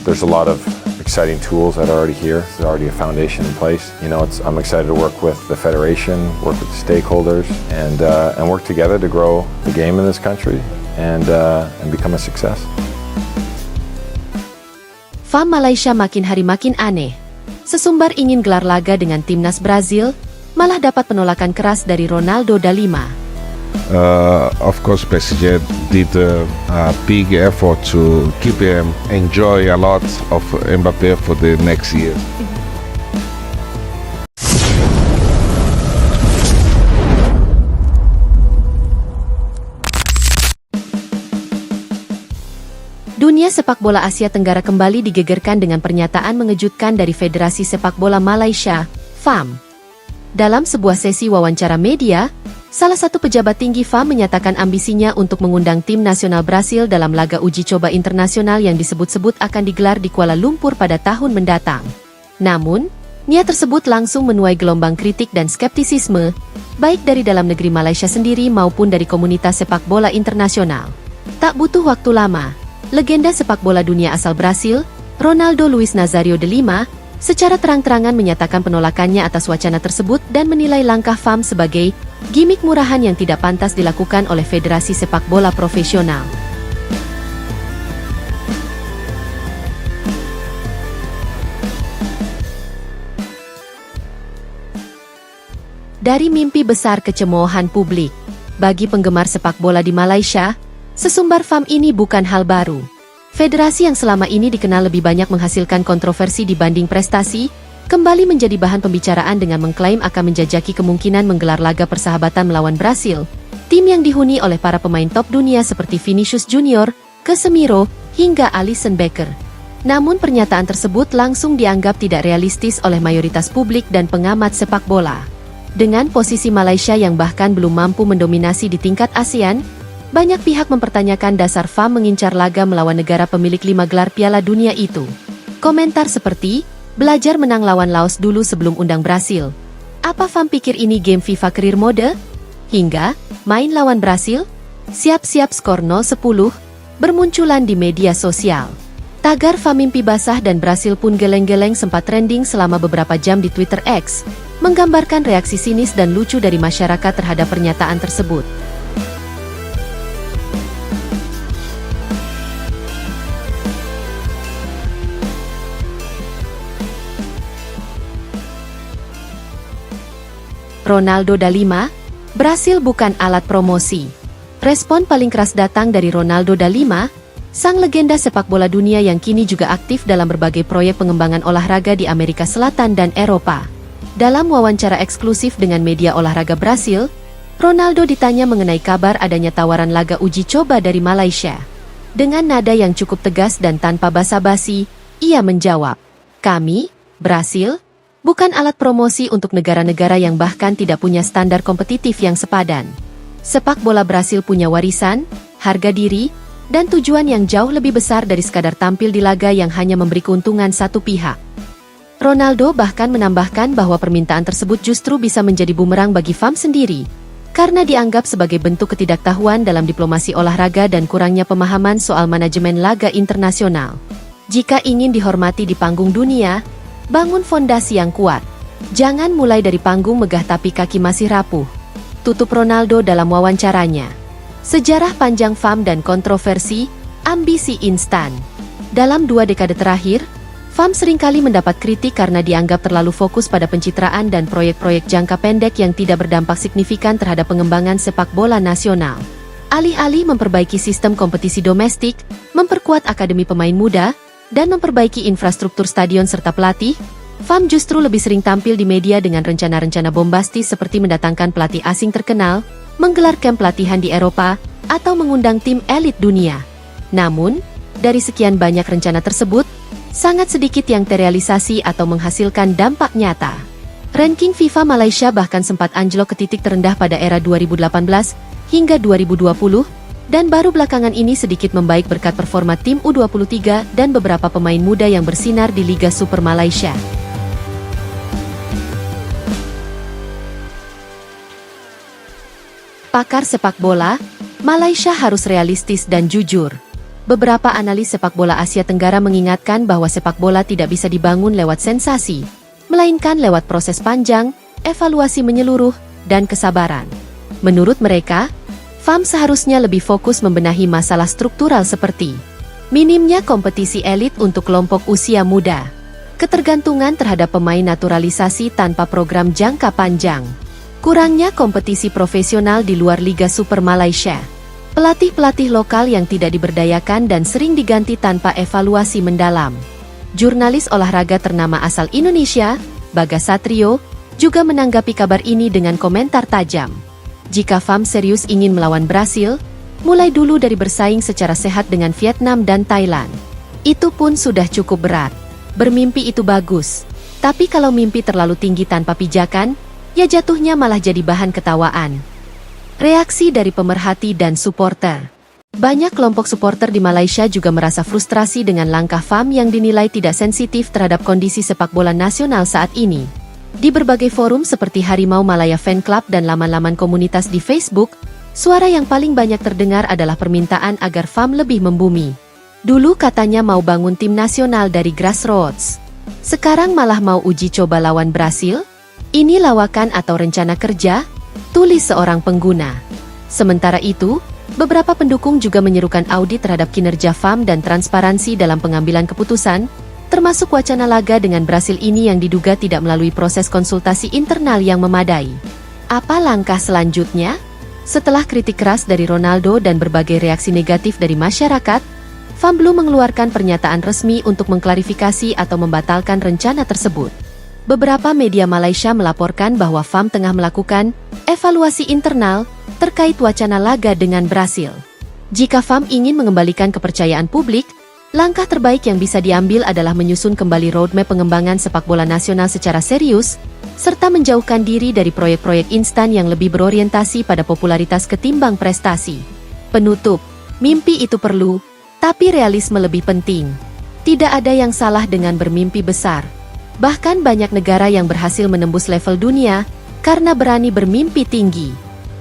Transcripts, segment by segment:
There's a lot of exciting tools that are already here. There's already a foundation in place. I'm excited to work with the federation, work with the stakeholders, and work together to grow the game in this country and become a success. FAM Malaysia makin hari makin aneh. Sesumbar ingin gelar laga dengan timnas Brazil, malah dapat penolakan keras dari Ronaldo da Lima. Of course, PSG did a big effort to keep him enjoy a lot of Mbappe for the next year. Dunia sepak bola Asia Tenggara kembali digegerkan dengan pernyataan mengejutkan dari Federasi Sepak Bola Malaysia, FAM. Dalam sebuah sesi wawancara media, salah satu pejabat tinggi FAM menyatakan ambisinya untuk mengundang tim nasional Brasil dalam laga uji coba internasional yang disebut-sebut akan digelar di Kuala Lumpur pada tahun mendatang. Namun, niat tersebut langsung menuai gelombang kritik dan skeptisisme, baik dari dalam negeri Malaysia sendiri maupun dari komunitas sepak bola internasional. Tak butuh waktu lama, legenda sepak bola dunia asal Brasil, Ronaldo Luiz Nazario de Lima, secara terang-terangan menyatakan penolakannya atas wacana tersebut dan menilai langkah FAM sebagai gimik murahan yang tidak pantas dilakukan oleh Federasi Sepak Bola Profesional. Dari mimpi besar kecemoohan publik, bagi penggemar sepak bola di Malaysia, sesumbar FAM ini bukan hal baru. Federasi yang selama ini dikenal lebih banyak menghasilkan kontroversi dibanding prestasi, kembali menjadi bahan pembicaraan dengan mengklaim akan menjajaki kemungkinan menggelar laga persahabatan melawan Brasil, tim yang dihuni oleh para pemain top dunia seperti Vinicius Junior, Casemiro, hingga Alisson Becker. Namun pernyataan tersebut langsung dianggap tidak realistis oleh mayoritas publik dan pengamat sepak bola. Dengan posisi Malaysia yang bahkan belum mampu mendominasi di tingkat ASEAN, banyak pihak mempertanyakan dasar FAM mengincar laga melawan negara pemilik 5 gelar Piala Dunia itu. Komentar seperti, belajar menang lawan Laos dulu sebelum undang Brasil. Apa FAM pikir ini game FIFA career mode? Hingga, main lawan Brasil? Siap-siap skor 0-10, bermunculan di media sosial. Tagar FAM mimpi basah dan Brasil pun geleng-geleng sempat trending selama beberapa jam di Twitter X, menggambarkan reaksi sinis dan lucu dari masyarakat terhadap pernyataan tersebut. Ronaldo da Lima, Brasil bukan alat promosi. Respon paling keras datang dari Ronaldo da Lima, sang legenda sepak bola dunia yang kini juga aktif dalam berbagai proyek pengembangan olahraga di Amerika Selatan dan Eropa. Dalam wawancara eksklusif dengan media olahraga Brasil, Ronaldo ditanya mengenai kabar adanya tawaran laga uji coba dari Malaysia. Dengan nada yang cukup tegas dan tanpa basa-basi, ia menjawab, "Kami, Brasil, bukan alat promosi untuk negara-negara yang bahkan tidak punya standar kompetitif yang sepadan. Sepak bola Brasil punya warisan, harga diri, dan tujuan yang jauh lebih besar dari sekadar tampil di laga yang hanya memberi keuntungan satu pihak." Ronaldo bahkan menambahkan bahwa permintaan tersebut justru bisa menjadi bumerang bagi FAM sendiri, karena dianggap sebagai bentuk ketidaktahuan dalam diplomasi olahraga dan kurangnya pemahaman soal manajemen laga internasional. Jika ingin dihormati di panggung dunia, bangun fondasi yang kuat. Jangan mulai dari panggung megah tapi kaki masih rapuh. Tutup Ronaldo dalam wawancaranya. Sejarah panjang FAM dan kontroversi, ambisi instan. Dalam 2 dekade terakhir, FAM seringkali mendapat kritik karena dianggap terlalu fokus pada pencitraan dan proyek-proyek jangka pendek yang tidak berdampak signifikan terhadap pengembangan sepak bola nasional. Alih-alih memperbaiki sistem kompetisi domestik, memperkuat akademi pemain muda, dan memperbaiki infrastruktur stadion serta pelatih, FAM justru lebih sering tampil di media dengan rencana-rencana bombastis seperti mendatangkan pelatih asing terkenal, menggelar kamp pelatihan di Eropa, atau mengundang tim elit dunia. Namun, dari sekian banyak rencana tersebut, sangat sedikit yang terrealisasi atau menghasilkan dampak nyata. Ranking FIFA Malaysia bahkan sempat anjlok ke titik terendah pada era 2018 hingga 2020, dan baru belakangan ini sedikit membaik berkat performa tim U23 dan beberapa pemain muda yang bersinar di Liga Super Malaysia. Pakar sepak bola, Malaysia harus realistis dan jujur. Beberapa analis sepak bola Asia Tenggara mengingatkan bahwa sepak bola tidak bisa dibangun lewat sensasi, melainkan lewat proses panjang, evaluasi menyeluruh, dan kesabaran. Menurut mereka, FAM seharusnya lebih fokus membenahi masalah struktural seperti minimnya kompetisi elit untuk kelompok usia muda, ketergantungan terhadap pemain naturalisasi tanpa program jangka panjang, kurangnya kompetisi profesional di luar Liga Super Malaysia, pelatih-pelatih lokal yang tidak diberdayakan dan sering diganti tanpa evaluasi mendalam. Jurnalis olahraga ternama asal Indonesia, Bagas Satrio, juga menanggapi kabar ini dengan komentar tajam. Jika FAM serius ingin melawan Brasil, mulai dulu dari bersaing secara sehat dengan Vietnam dan Thailand. Itu pun sudah cukup berat. Bermimpi itu bagus, tapi kalau mimpi terlalu tinggi tanpa pijakan, ya jatuhnya malah jadi bahan ketawaan. Reaksi dari pemerhati dan supporter. Banyak kelompok supporter di Malaysia juga merasa frustrasi dengan langkah FAM yang dinilai tidak sensitif terhadap kondisi sepak bola nasional saat ini. Di berbagai forum seperti Harimau Malaya Fan Club dan laman-laman komunitas di Facebook, suara yang paling banyak terdengar adalah permintaan agar FAM lebih membumi. Dulu katanya mau bangun tim nasional dari grassroots. Sekarang malah mau uji coba lawan Brasil? Ini lawakan atau rencana kerja? Tulis seorang pengguna. Sementara itu, beberapa pendukung juga menyerukan audit terhadap kinerja FAM dan transparansi dalam pengambilan keputusan, termasuk wacana laga dengan Brasil ini yang diduga tidak melalui proses konsultasi internal yang memadai. Apa langkah selanjutnya? Setelah kritik keras dari Ronaldo dan berbagai reaksi negatif dari masyarakat, FAM belum mengeluarkan pernyataan resmi untuk mengklarifikasi atau membatalkan rencana tersebut. Beberapa media Malaysia melaporkan bahwa FAM tengah melakukan evaluasi internal terkait wacana laga dengan Brasil. Jika FAM ingin mengembalikan kepercayaan publik, langkah terbaik yang bisa diambil adalah menyusun kembali roadmap pengembangan sepak bola nasional secara serius, serta menjauhkan diri dari proyek-proyek instan yang lebih berorientasi pada popularitas ketimbang prestasi. Penutup, mimpi itu perlu, tapi realisme lebih penting. Tidak ada yang salah dengan bermimpi besar. Bahkan banyak negara yang berhasil menembus level dunia karena berani bermimpi tinggi.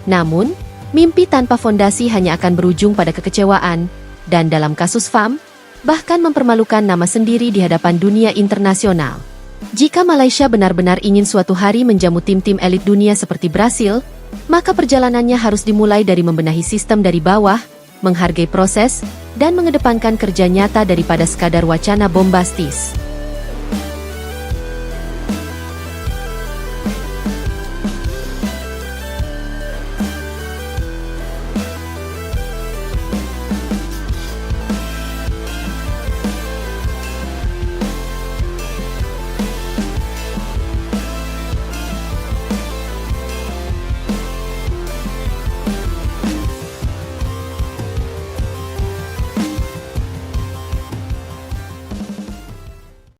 Namun, mimpi tanpa fondasi hanya akan berujung pada kekecewaan, dan dalam kasus FAM, bahkan mempermalukan nama sendiri di hadapan dunia internasional. Jika Malaysia benar-benar ingin suatu hari menjamu tim-tim elit dunia seperti Brasil, maka perjalanannya harus dimulai dari membenahi sistem dari bawah, menghargai proses, dan mengedepankan kerja nyata daripada sekadar wacana bombastis.